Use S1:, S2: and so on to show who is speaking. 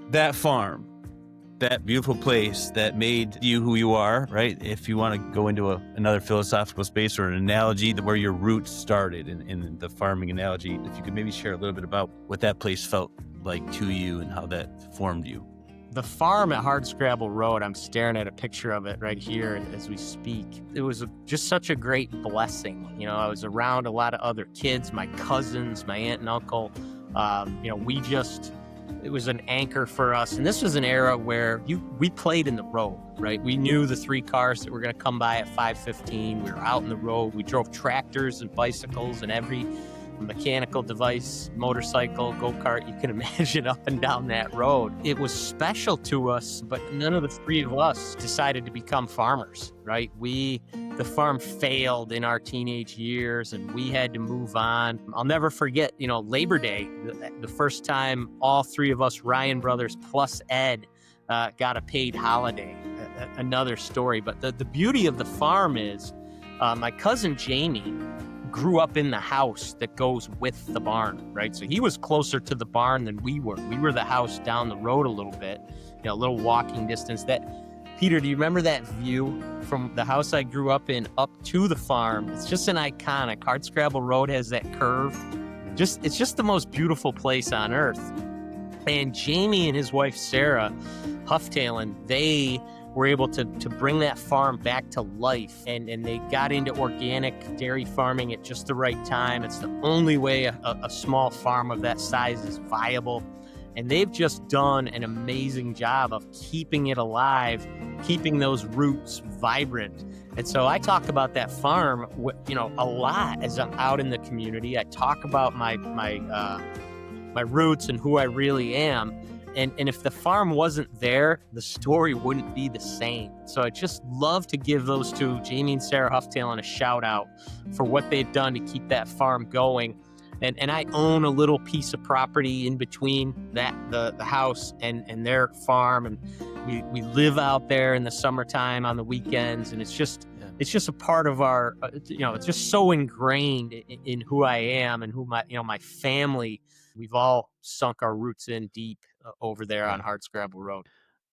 S1: that farm, that beautiful place that made you who you are, right? If you want to go into another philosophical space or an analogy where your roots started in the farming analogy, if you could maybe share a little bit about what that place felt like to you and how that formed you.
S2: The farm at Hardscrabble Road, I'm staring at a picture of it right here as we speak. It was just such a great blessing. You know, I was around a lot of other kids, my cousins, my aunt and uncle. It was an anchor for us. And this was an era where we played in the road, right? We knew the 3 cars that were going to come by at 5:15. We were out in the road. We drove tractors and bicycles and every mechanical device, motorcycle, go-kart you can imagine up and down that road. It was special to us, but none of the 3 of us decided to become farmers, right? The farm failed in our teenage years and we had to move on. I'll never forget, Labor Day, the first time all 3 of us Ryan brothers plus Ed got a paid holiday. Another story. But the beauty of the farm is my cousin Jamie grew up in the house that goes with the barn, right? So he was closer to the barn than we were. We were the house down the road a little bit, a little walking distance. Peter, do you remember that view from the house I grew up in up to the farm? It's just an iconic. Hardscrabble Road has that curve. It's just the most beautiful place on earth. And Jamie and his wife, Sarah Hufftailin, they were able to bring that farm back to life. And they got into organic dairy farming at just the right time. It's the only way a small farm of that size is viable. And they've just done an amazing job of keeping it alive, keeping those roots vibrant. And so I talk about that farm, a lot as I'm out in the community. I talk about my roots and who I really am. And if the farm wasn't there, the story wouldn't be the same. So I just love to give those 2, Jamie and Sarah Hufftailin, a shout out for what they've done to keep that farm going. And I own a little piece of property in between the house and their farm, and we live out there in the summertime on the weekends, and it's just a part of our it's just so ingrained in who I am and who my family. We've all sunk our roots in deep over there on Hardscrabble Road.